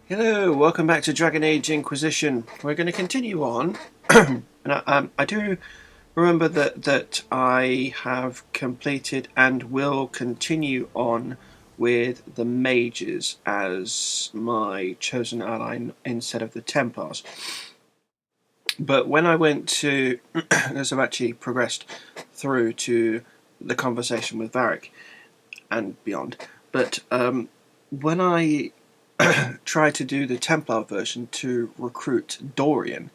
Hello, welcome back to Dragon Age Inquisition. We're going to continue on. And I do remember that I have completed and will continue on with the mages as my chosen ally instead of the Templars. But when I went to, as I've actually progressed through to the conversation with Varric and beyond, but when I tried to do the Templar version to recruit Dorian,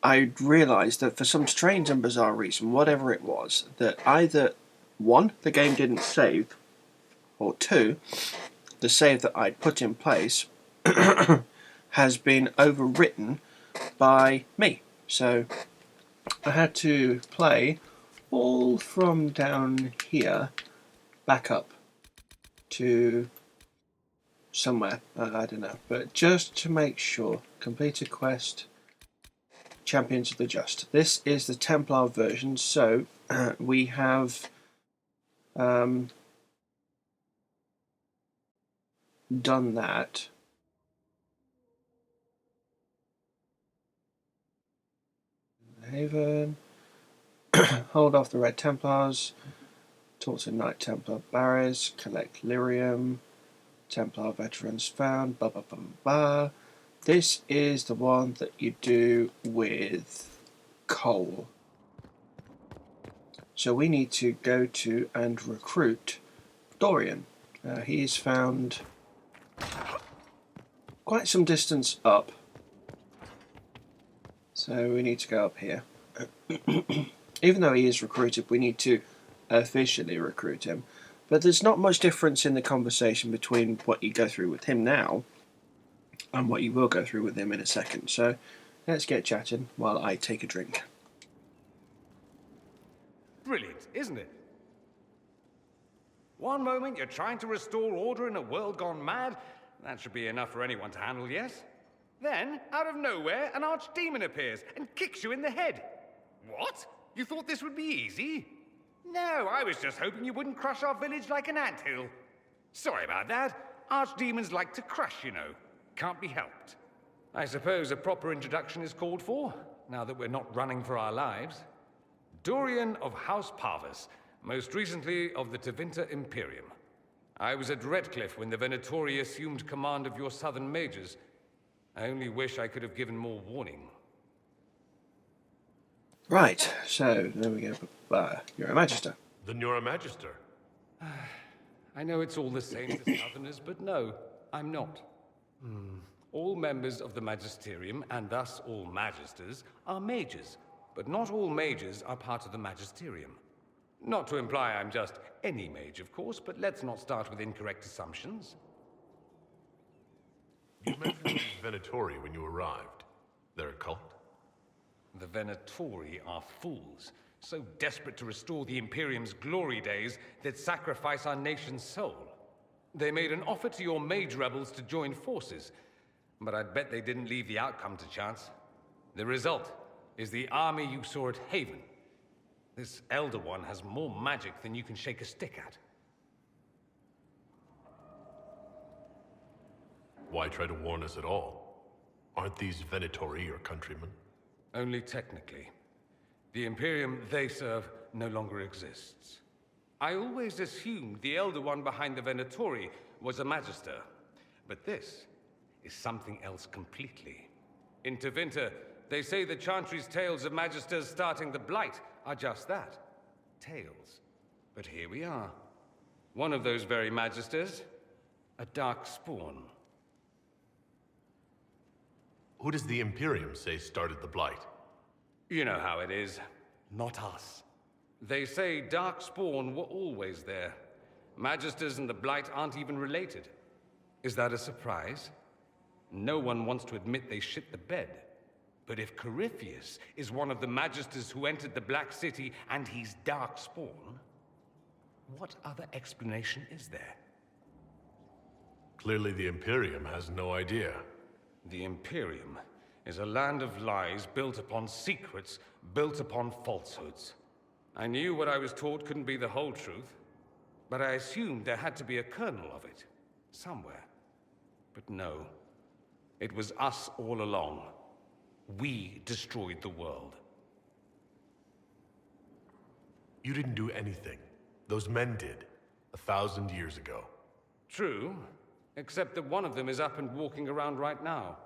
I realised that for some strange and bizarre reason, whatever it was, that either one, the game didn't save, or two, the save that I'd put in place has been overwritten by me. So I had to play all from down here back up to somewhere, I don't know, but just to make sure. Complete a quest, Champions of the Just. This is the Templar version, so we have done that. Haven, hold off the Red Templars, talk to Knight Templar Barris, collect lyrium, Templar veterans found, blah blah blah blah blah. This is the one that you do with coal. So we need to go to and recruit Dorian. He is found quite some distance up. So we need to go up here. Even though he is recruited, we need to officially recruit him. But there's not much difference in the conversation between what you go through with him now and what you will go through with him in a second. So let's get chatting while I take a drink. Brilliant, isn't it? One moment you're trying to restore order in a world gone mad. That should be enough for anyone to handle, yes? Then, out of nowhere, an archdemon appears and kicks you in the head. What? You thought this would be easy? No, I was just hoping you wouldn't crush our village like an anthill. Sorry about that. Archdemons like to crush, you know. Can't be helped. I suppose a proper introduction is called for, now that we're not running for our lives. Dorian of House Parvis, most recently of the Tevinter Imperium. I was at Redcliffe when the Venatori assumed command of your southern mages. I only wish I could have given more warning. Right, so there we go. You're a Magister. Then you're a Magister. I know it's all the same to Southerners, but no, I'm not. All members of the Magisterium, and thus all Magisters, are mages, but not all mages are part of the Magisterium. Not to imply I'm just any mage, of course, but let's not start with incorrect assumptions. You mentioned these Venatori when you arrived. They're a cult? The Venatori are fools, so desperate to restore the Imperium's glory days that sacrifice our nation's soul. They made an offer to your mage rebels to join forces, but I'd bet they didn't leave the outcome to chance. The result is the army you saw at Haven. This Elder One has more magic than you can shake a stick at. Why try to warn us at all? Aren't these Venatori your countrymen? Only technically. The Imperium they serve no longer exists. I always assumed the Elder One behind the Venatori was a Magister, but this is something else completely. In Tevinter, they say the Chantry's tales of Magisters starting the Blight are just that, tales. But here we are. One of those very Magisters, a dark spawn. Who does the Imperium say started the Blight? You know how it is. Not us. They say Darkspawn were always there. Magisters and the Blight aren't even related. Is that a surprise? No one wants to admit they shit the bed. But if Corypheus is one of the Magisters who entered the Black City and he's Darkspawn, what other explanation is there? Clearly the Imperium has no idea. The Imperium is a land of lies built upon secrets, built upon falsehoods. I knew what I was taught couldn't be the whole truth, but I assumed there had to be a kernel of it, somewhere. But no, It was us all along. We destroyed the world. You didn't do anything. Those men did, 1,000 years ago. True, except that one of them is up and walking around right now.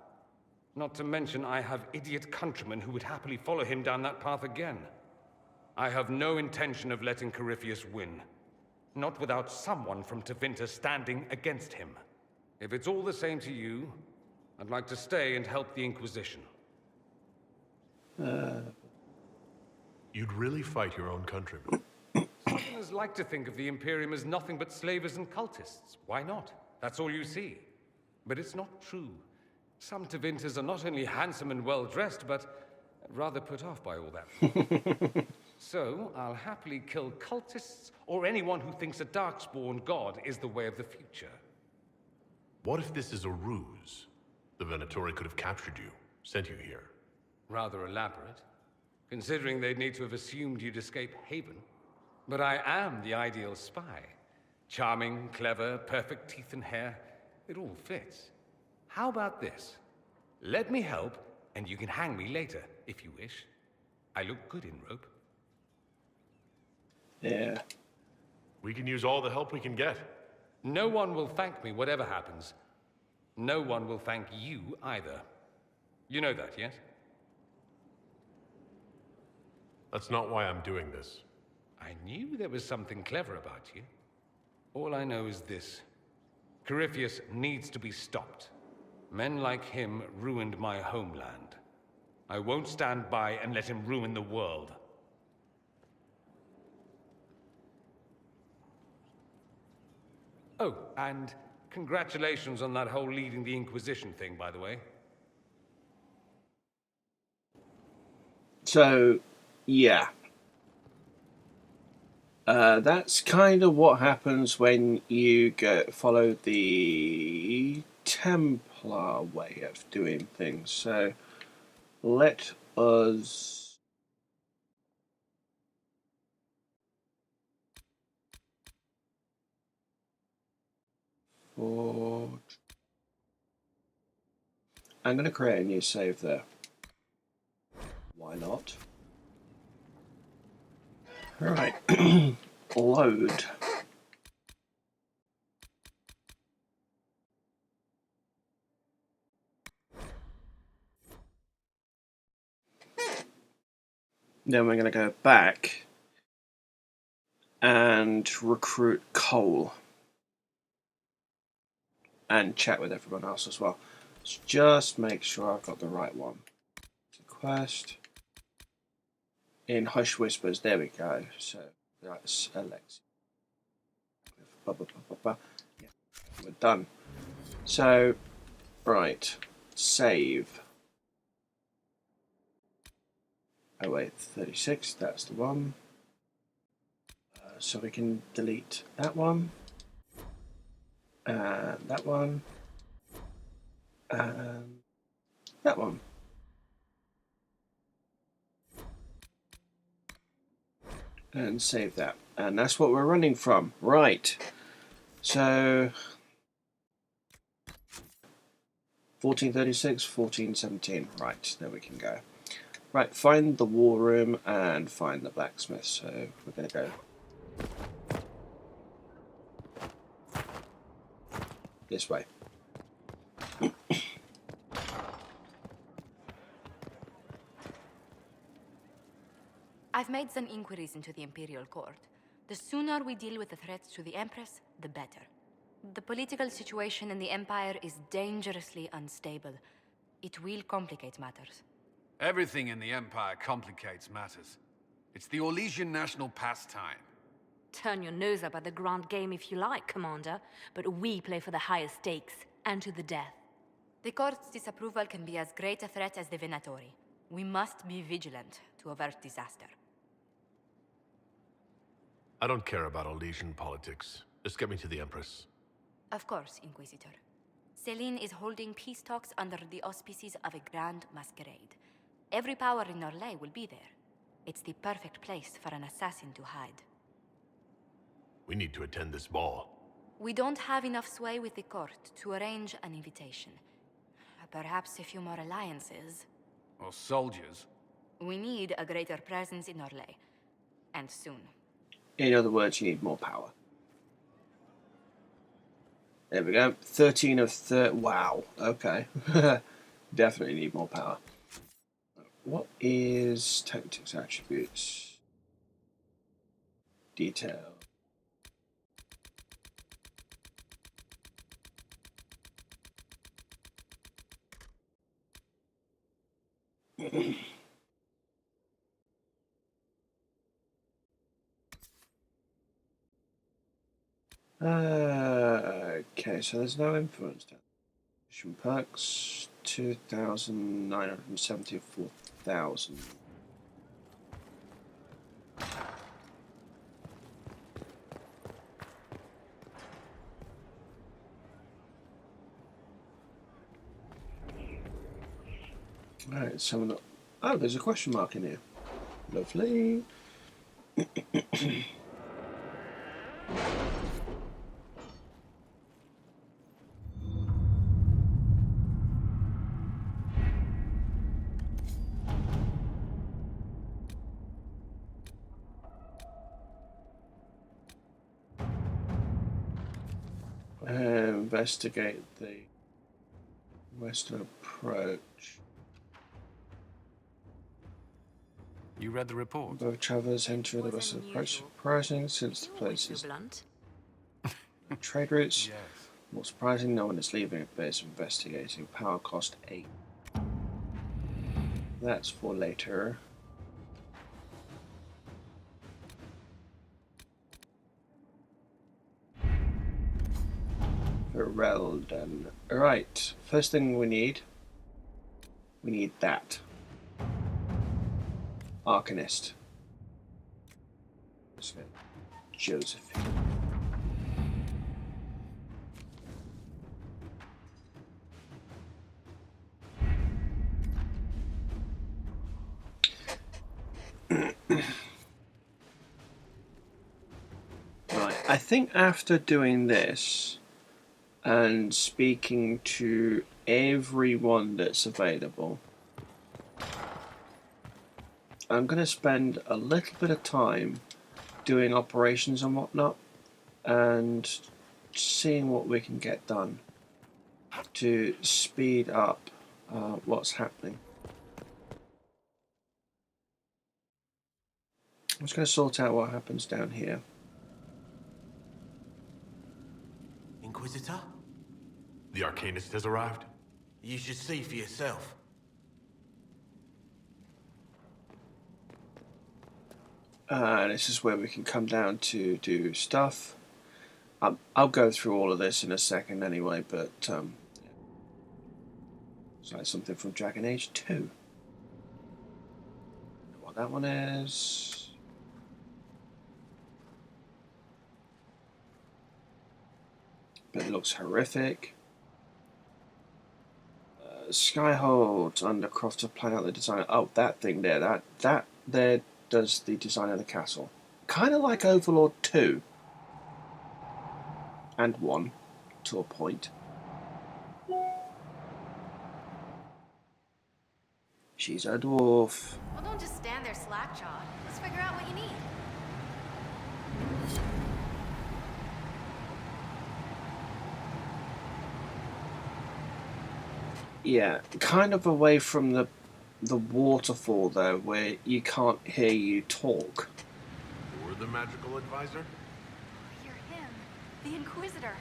Not to mention I have idiot countrymen who would happily follow him down that path again. I have no intention of letting Corypheus win. Not without someone from Tevinter standing against him. If it's all the same to you, I'd like to stay and help the Inquisition. You'd really fight your own countrymen? Southerners like to think of the Imperium as nothing but slavers and cultists. Why not? That's all you see. But it's not true. Some Tevinters are not only handsome and well-dressed, but rather put off by all that. So, I'll happily kill cultists or anyone who thinks a Darkspawn god is the way of the future. What if this is a ruse? The Venatori could have captured you, sent you here. Rather elaborate, considering they'd need to have assumed you'd escape Haven. But I am the ideal spy. Charming, clever, perfect teeth and hair. It all fits. How about this? Let me help, and you can hang me later, if you wish. I look good in rope. Yeah. We can use all the help we can get. No one will thank me, whatever happens. No one will thank you, either. You know that, yes? That's not why I'm doing this. I knew there was something clever about you. All I know is this. Corypheus needs to be stopped. Men like him ruined my homeland. I won't stand by and let him ruin the world. Oh, and congratulations on that whole leading the Inquisition thing, by the way. So, yeah. That's kind of what happens when you follow the Templar way of doing things. So, let us... I'm going to create a new save there. Why not? Right. Load. Then we're going to go back and recruit Cole. And chat with everyone else as well. Let's just make sure I've got the right one. Quest. In Hush Whispers, there we go. So that's Alex. Yeah, we're done. So, right, save. Oh wait, 36, that's the one. So we can delete that one. And that one. And that one. And save that. And that's what we're running from. Right. So 1436, 1417. Right, there we can go. Right, find the war room and find the blacksmith. So we're going to go this way. I've made some inquiries into the Imperial Court. The sooner we deal with the threats to the Empress, the better. The political situation in the Empire is dangerously unstable. It will complicate matters. Everything in the Empire complicates matters. It's the Orlesian national pastime. Turn your nose up at the grand game if you like, Commander, but we play for the highest stakes, and to the death. The Court's disapproval can be as great a threat as the Venatori. We must be vigilant to avert disaster. I don't care about Orlesian politics. Just get me to the Empress. Of course, Inquisitor. Celine is holding peace talks under the auspices of a grand masquerade. Every power in Orlais will be there. It's the perfect place for an assassin to hide. We need to attend this ball. We don't have enough sway with the court to arrange an invitation. perhaps a few more alliances. Or soldiers. We need a greater presence in Orlais. And soon. In other words, you need more power. There we go. 13 of 30. Wow. Okay. Definitely need more power. What is tactics attributes? Detail. Okay, so there's no influence. Perks 2,974,000. Alright, some of the. Oh, there's a question mark in here. Lovely. Investigate the western approach. You read the report? Both travelers enter the western approach, surprising since the place is blunt. trade routes. Yes. More surprising, no one is leaving a base investigating. Power cost 8. That's for later. Fereldan. Alright, first thing we need that. Arcanist. Let's go. Josephine. Right, I think after doing this and speaking to everyone that's available, I'm going to spend a little bit of time doing operations and whatnot and seeing what we can get done to speed up what's happening. I'm just going to sort out what happens down here. Inquisitor? The Arcanist has arrived? You should see for yourself. This is where we can come down to do stuff. I'll go through all of this in a second anyway, but it's like something from Dragon Age 2. What that one is. But it looks horrific. Skyhold under Croft to plan out the design. Oh, that thing there. That there does the design of the castle. Kind of like Overlord 2. And 1, to a point. She's a dwarf. Well, don't just stand there slack-jawed. Let's figure out what you need. Yeah, kind of away from the waterfall though, where you can't hear you talk. You're the magical advisor? You're him, the Inquisitor.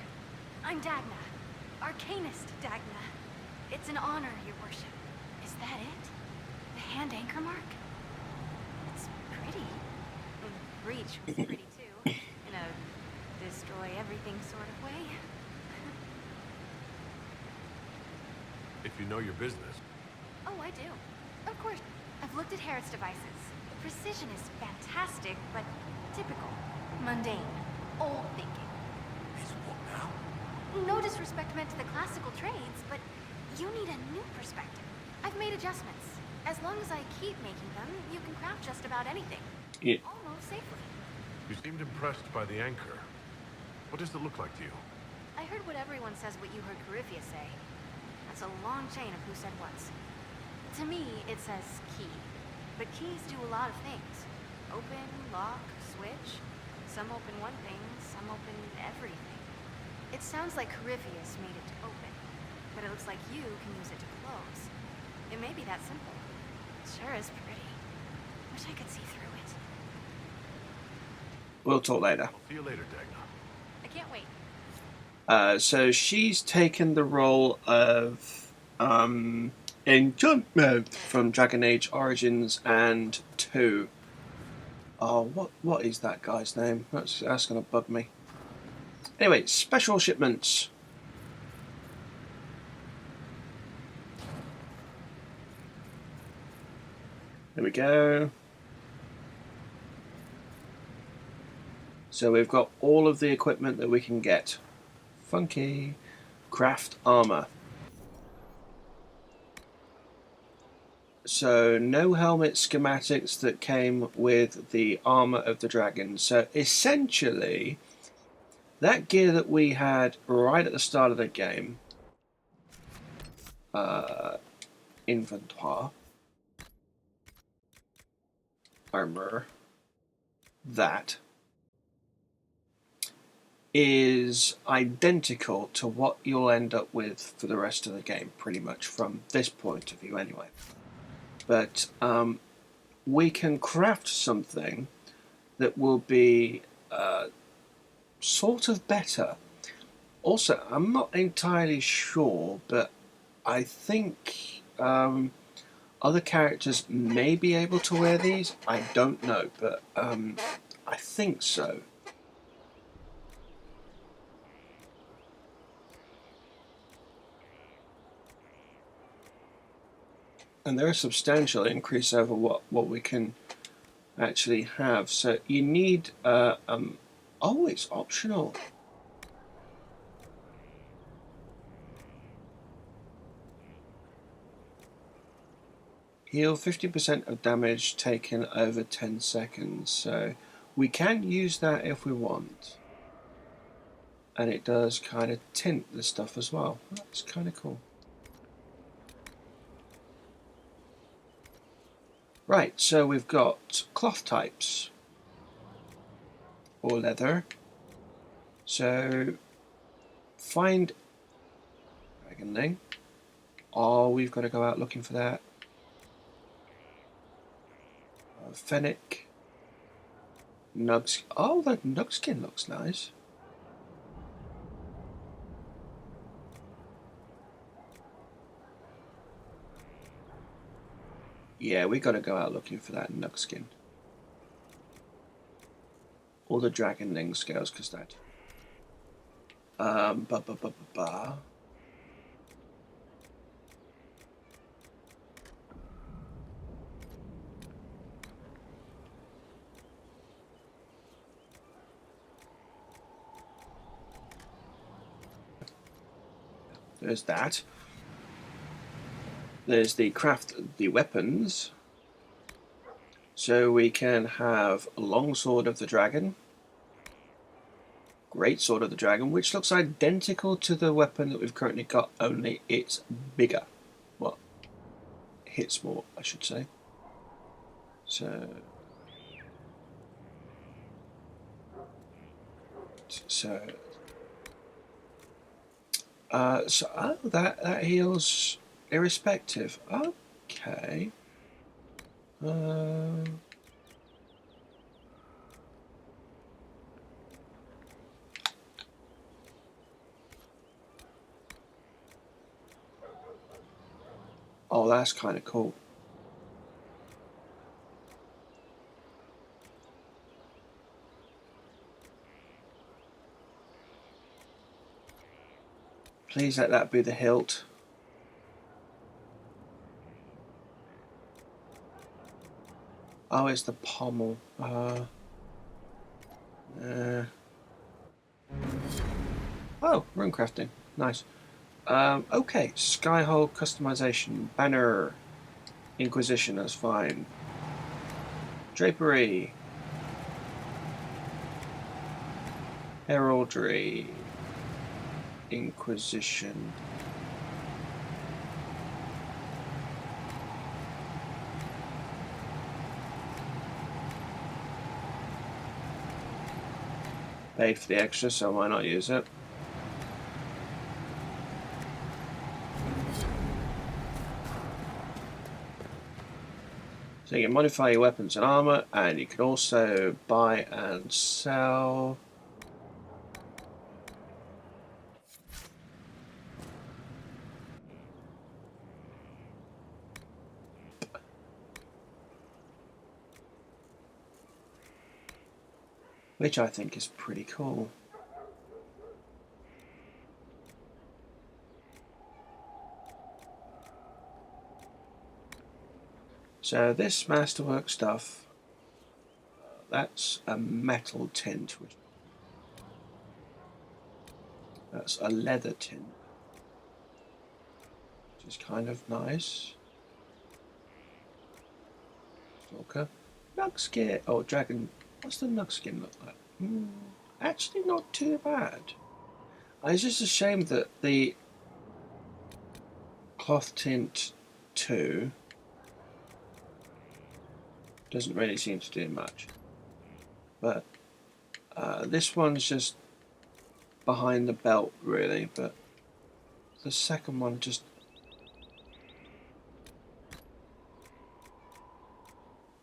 I'm Dagna, Arcanist Dagna. It's an honor, your worship. Is that it? The hand anchor mark? It's pretty. And the breach was pretty too, in a destroy everything sort of way. If you know your business. Oh, I do. Of course. I've looked at Herod's devices. The precision is fantastic, but typical. Mundane. Old thinking. Is what now? No disrespect meant to the classical trades, but you need a new perspective. I've made adjustments. As long as I keep making them, you can craft just about anything. Yeah. Almost safely. You seemed impressed by the anchor. What does it look like to you? I heard what everyone says what you heard Coryphia say. That's a long chain of who said what's. To me, it says key. But keys do a lot of things. Open, lock, switch. Some open one thing, some open everything. It sounds like Carivius made it to open, but it looks like you can use it to close. It may be that simple. It sure is pretty. Wish I could see through it. We'll talk later. I'll see you later, Dagna. I can't wait. So she's taken the role of Enchantment from Dragon Age Origins and 2. Oh, what is that guy's name? That's going to bug me. Anyway, special shipments. There we go. So we've got all of the equipment that we can get. Funky. Craft armor. So no helmet schematics that came with the armor of the dragon. So essentially, that gear that we had right at the start of the game, inventory, armor, that is identical to what you'll end up with for the rest of the game, pretty much from this point of view anyway. But we can craft something that will be sort of better. Also, I'm not entirely sure, but I think other characters may be able to wear these. I don't know, but I think so. And they're a substantial increase over what we can actually have. So you need oh, it's optional. Heal 50% of damage taken over 10 seconds. So we can use that if we want. And it does kind of tint the stuff as well. That's kind of cool. Right, so we've got cloth types, or leather. So, find dragonling. Oh, we've got to go out looking for that. Fennec. Nugs. Oh, that nug skin looks nice. Yeah, we got to go out looking for that nug skin. Or the dragonling scales, because that. There's that. There's the craft the weapons. So we can have a long sword of the dragon, great sword of the dragon, which looks identical to the weapon that we've currently got, only it's bigger. Well, hits more, I should say. So oh, that heals irrespective. Okay. Oh, that's kind of cool. Please let that be the hilt. Oh, it's the pommel. Oh, rune crafting. Nice. Okay, Skyhold customization. Banner. Inquisition, that's fine. Drapery. Heraldry. Inquisition. Paid for the extra, so why not use it? So you can modify your weapons and armor, and you can also buy and sell. Which I think is pretty cool. So this masterwork stuff, that's a metal tint. That's a leather tint, which is kind of nice. Stalker. Nugskin. Oh, dragon. What's the Nugskin look like? Actually not too bad. It's just a shame that the cloth tint 2 doesn't really seem to do much. But this one's just behind the belt really, but the second one just...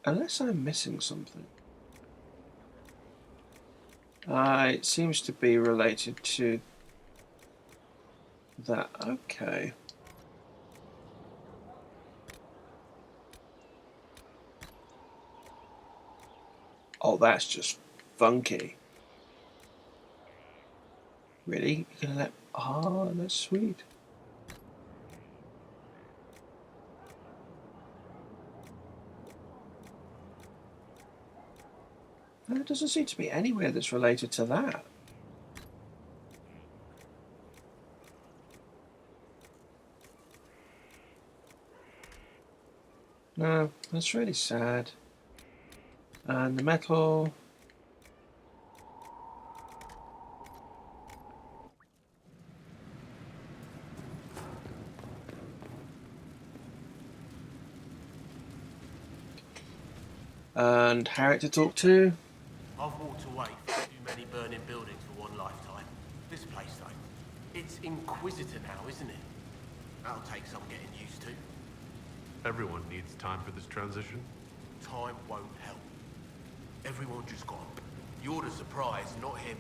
Unless I'm missing something. It seems to be related to that. Okay. Oh, that's just funky. Really? You're gonna let... Ah, that's sweet. There doesn't seem to be anywhere that's related to that. No, that's really sad. And the metal... And Harriet to talk to. I've walked away from too many burning buildings for one lifetime. This place, though, it's Inquisitor now, isn't it? That'll take some getting used to. Everyone needs time for this transition. Time won't help. Everyone just got... You're the surprise, not him.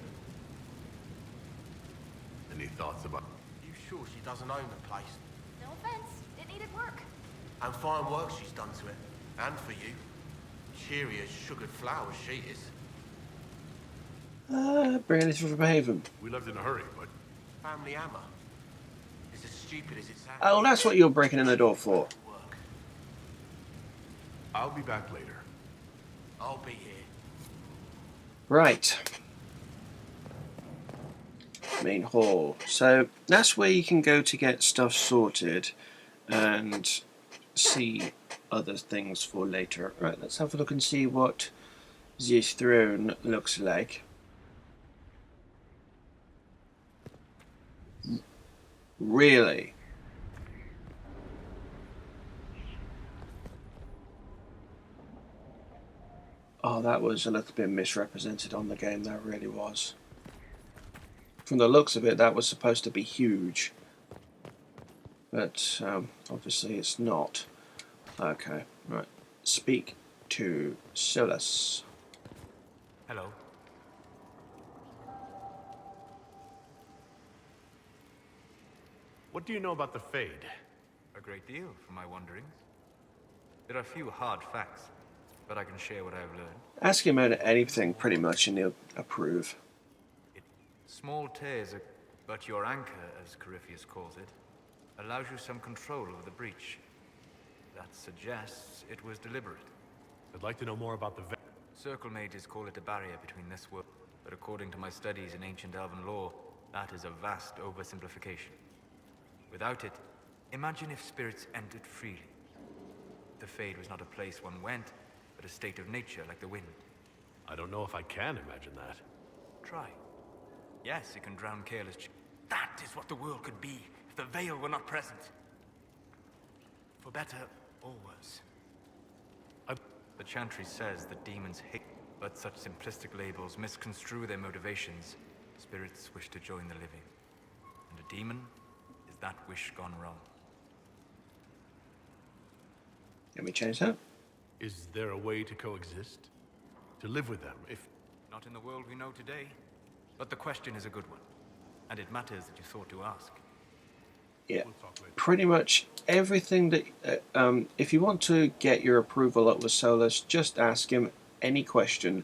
Any thoughts about... You sure she doesn't own the place? No offense, it needed work. And fine work she's done to it. And for you. Cheery as sugared flowers she is. Bring it from Haven. We left in a hurry, but... Family hammer. It's as stupid as it sounds. Oh, that's what you're breaking in the door for. Work. I'll be back later. I'll be here. Right. Main hall. So that's where you can go to get stuff sorted and see other things for later. Right, let's have a look and see what this throne looks like. Really? Oh, that was a little bit misrepresented on the game, that really was. From the looks of it, that was supposed to be huge. But obviously it's not. Okay, right. Speak to Solus. Hello. What do you know about the Fade? A great deal, from my wanderings. There are few hard facts, but I can share what I have learned. Ask him about anything, pretty much, and he'll approve. Small tears, but your anchor, as Corypheus calls it, allows you some control over the breach. That suggests it was deliberate. I'd like to know more about the... Circle mages call it a barrier between this world, but according to my studies in ancient elven lore, that is a vast oversimplification. Without it, imagine if spirits entered freely. The Fade was not a place one went, but a state of nature like the wind. I don't know if I can imagine that. Try. Yes, it can drown careless That is what the world could be if the veil were not present. For better or worse. The Chantry says that demons hate, but let such simplistic labels misconstrue their motivations, spirits wish to join the living. And a demon is that wish gone wrong. Let me change that. Is there a way to coexist? To live with them, if... Not in the world we know today. But the question is a good one. And it matters that you thought to ask. Yeah, pretty much everything that... if you want to get your approval up with Solus, just ask him any question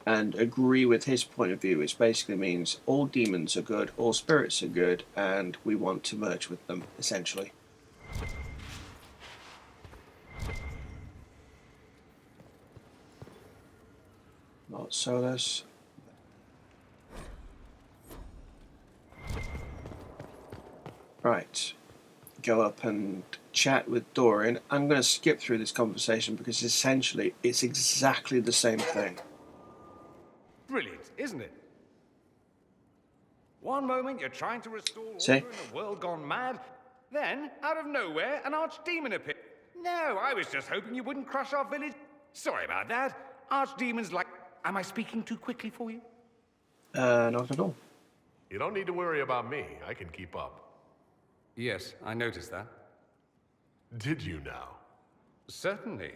and agree with his point of view, which basically means all demons are good, all spirits are good, and we want to merge with them, essentially. Not Solus. Right. Go up and chat with Dorian. I'm going to skip through this conversation because essentially it's exactly the same thing. Brilliant, isn't it? One moment you're trying to restore See? order in a world gone mad, then, out of nowhere, an archdemon appeared. No, I was just hoping you wouldn't crush our village. Sorry about that. Archdemons like... Am I speaking too quickly for you? Not at all. You don't need to worry about me. I can keep up. Yes, I noticed that. Did you now? Certainly.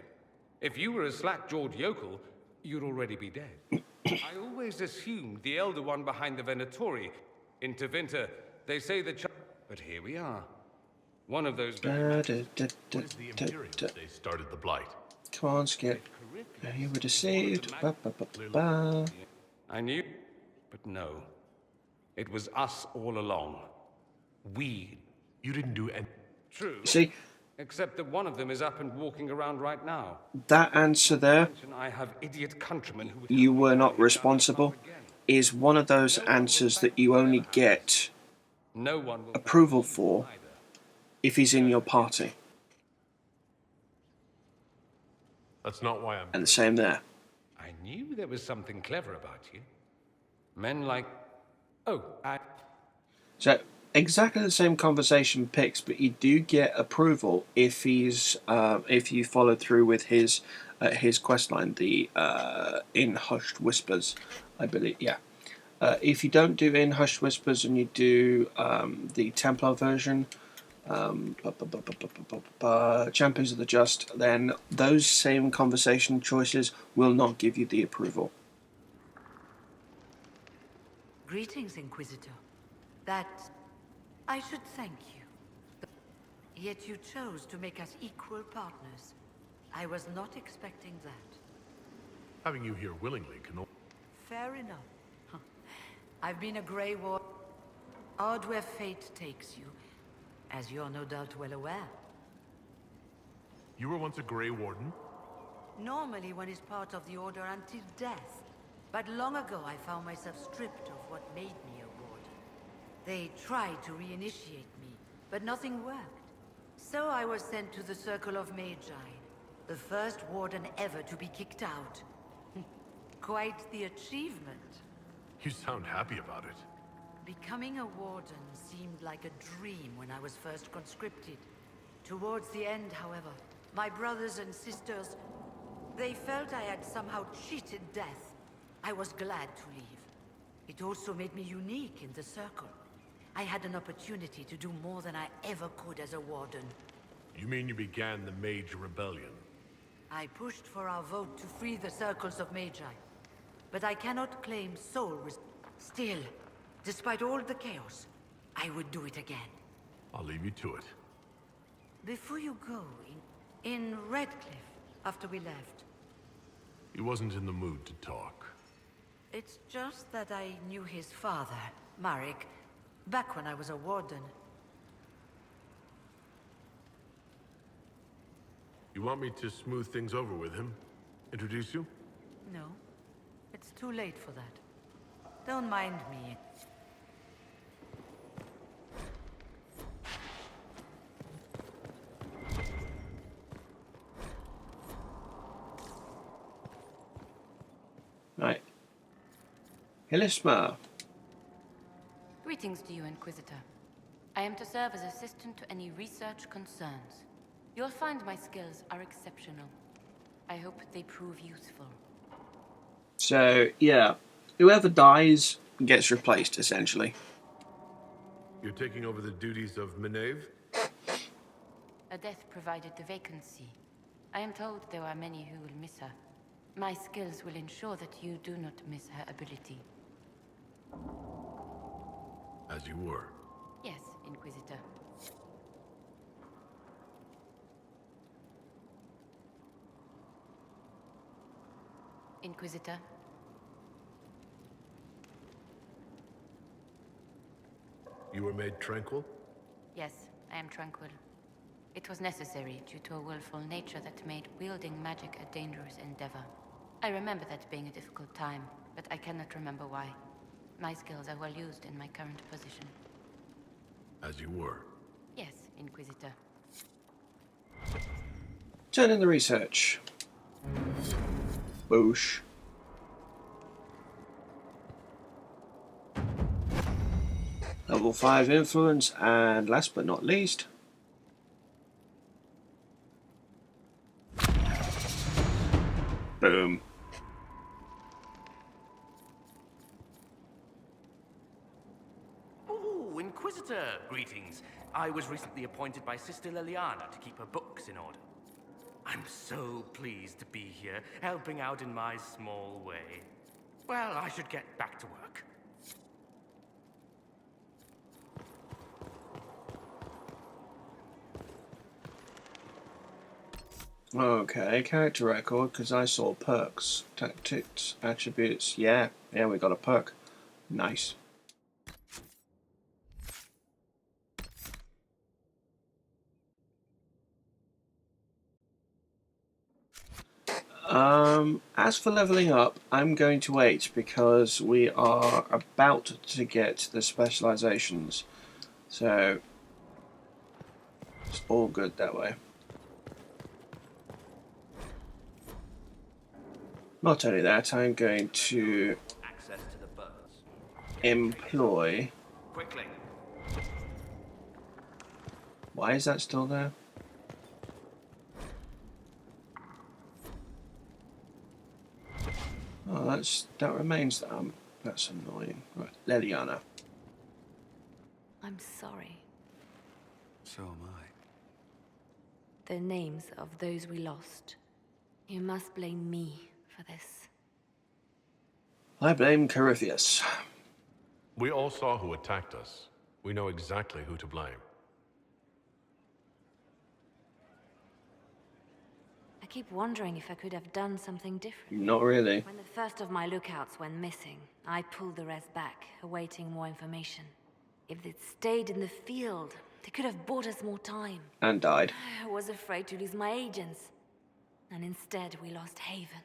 If you were a slack-jawed yokel, you'd already be dead. I always assumed the Elder One behind the Venatori. In Tevinter, they say the but here we are. One of those... What is the Imperium? They started the Blight. Come on, Skip. You were deceived. Ba, ba, ba, ba. I knew, but no. It was us all along. We... You didn't do any... True. See, Except that one of them is up and walking around right now. that answer there, I have idiot countrymen who... you were not responsible, is one of those answers that you only get No one will approval for if he's in your party. That's not why I'm... And the same there. I knew there was something clever about you. Men like... Oh, So, exactly the same conversation picks, but you do get approval if he's if you follow through with his quest line, the in hushed whispers, I believe. Yeah. If you don't do in hushed whispers and you do the Templar version, Champions of the Just, then those same conversation choices will not give you the approval. Greetings, Inquisitor. That... I should thank you. Yet you chose to make us equal partners. I was not expecting that. Having you here willingly can... Fair enough. Huh. I've been a Grey Ward. Odd where fate takes you, as you're no doubt well aware. You were once a Grey Warden? Normally one is part of the Order until death. But long ago I found myself stripped of what made me a Warden. They tried to reinitiate me, but nothing worked. So I was sent to the Circle of Magi, the first Warden ever to be kicked out. Quite the achievement. You sound happy about it. Becoming a Warden seemed like a dream when I was first conscripted. Towards the end, however, my brothers and sisters, they felt I had somehow cheated death. I was glad to leave. It also made me unique in the Circle. I had an opportunity to do more than I ever could as a Warden. You mean you began the Mage Rebellion? I pushed for our vote to free the Circles of Magi. But I cannot claim sole Still, despite all the chaos, I would do it again. I'll leave you to it. Before you go, in Redcliffe, after we left, He wasn't in the mood to talk. it's just that I knew his father, Marek, back when I was a Warden. You want me to smooth things over with him? Introduce you? No, it's too late for that. Don't mind me. Right. Hilisma. Greetings to you, Inquisitor. I am to serve as assistant to any research concerns. You'll find my skills are exceptional. I hope they prove useful. So, yeah, whoever dies gets replaced, essentially. You're taking over the duties of Meneve? A death provided the vacancy. I am told there are many who will miss her. My skills will ensure that you do not miss her ability. As you were. Yes, Inquisitor. Inquisitor? You were made tranquil? Yes, I am tranquil. It was necessary due to a willful nature that made wielding magic a dangerous endeavor. I remember that being a difficult time, but I cannot remember why. My skills are well used in my current position. As you were. Yes, Inquisitor. Turn in the research. Boosh. Level 5 influence, and last but not least, boom. Ooh, Inquisitor! Greetings. I was recently appointed by Sister Liliana to keep her books in order. I'm so pleased to be here, helping out in my small way. Well, I should get back to work. Okay, character record, because I saw perks, tactics, attributes. Yeah, we got a perk. Nice. As for leveling up, I'm going to wait because we are about to get the specializations. So, it's all good that way. Not only that, I'm going to Access to the birds. employ... Quickly. Why is that still there? Oh, that remains. That's annoying. Right, Leliana. I'm sorry. So am I. The names of those we lost. You must blame me for this. I blame Corypheus. We all saw who attacked us. We know exactly who to blame. I keep wondering if I could have done something different. Not really. When the first of my lookouts went missing, I pulled the rest back, awaiting more information. If they'd stayed in the field, they could have bought us more time. And died. I was afraid to lose my agents. And instead, we lost Haven.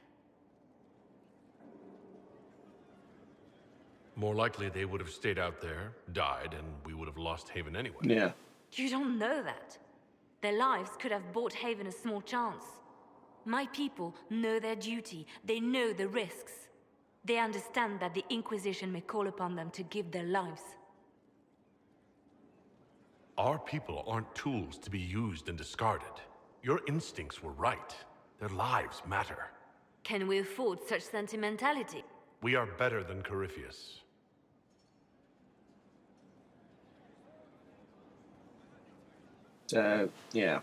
More likely they would have stayed out there, died, and we would have lost Haven anyway. Yeah. You don't know that. Their lives could have bought Haven a small chance. My people know their duty. They know the risks. They understand that the Inquisition may call upon them to give their lives. Our people aren't tools to be used and discarded. Your instincts were right. Their lives matter. Can we afford such sentimentality? We are better than Corypheus. So, yeah.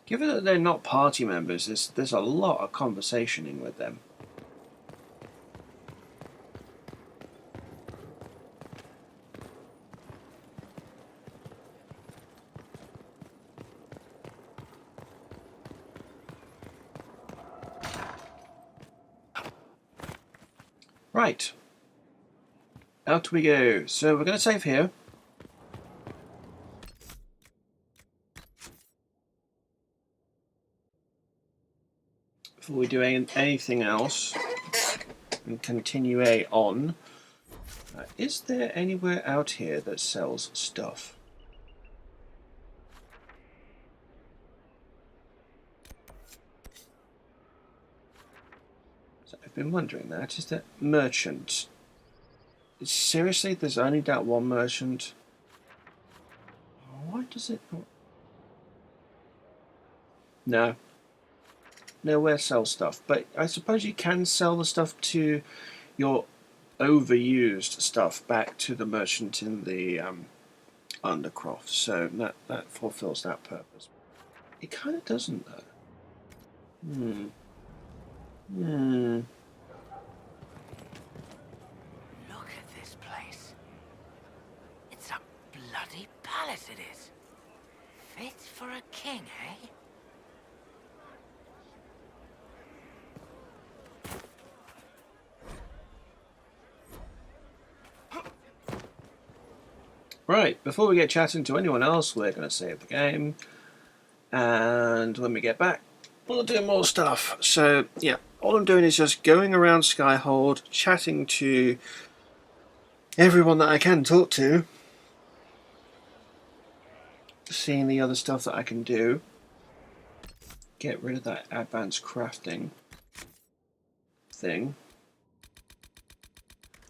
Given that they're not party members, there's a lot of conversationing with them. Right. Out we go. So we're going to save here. Before we do anything else, and continue on. Is there anywhere out here that sells stuff? So I've been wondering that. Is there merchant? Seriously, there's only that one merchant? Why does it not? No. nowhere sell stuff. But I suppose you can sell the stuff to your overused stuff back to the merchant in the Undercroft. So that fulfills that purpose. It kind of doesn't, though. Look at this place. It's a bloody palace, it is. Fit for a king, eh? Right, before we get chatting to anyone else, we're going to save the game. And when we get back, we'll do more stuff. So, yeah, all I'm doing is just going around Skyhold, chatting to everyone that I can talk to, seeing the other stuff that I can do. Get rid of that advanced crafting thing.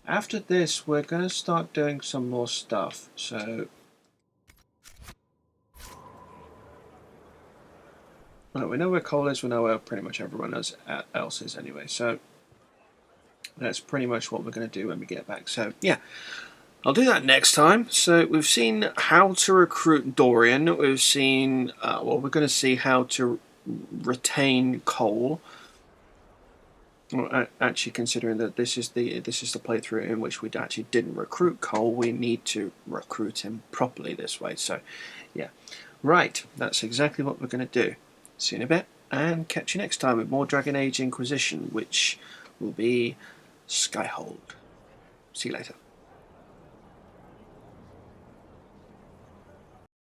After this, we're going to start doing some more stuff. So, well, we know where coal is, we know where pretty much everyone else is anyway. So, that's pretty much what we're going to do when we get back. So, yeah, I'll do that next time. So, we've seen how to recruit Dorian. We've seen, well, we're going to see how to retain coal. Well, actually, considering that this is the playthrough in which we actually didn't recruit Cole, we need to recruit him properly this way. So, yeah, right. That's exactly what we're going to do. See you in a bit, and catch you next time with more Dragon Age Inquisition, which will be Skyhold. See you later.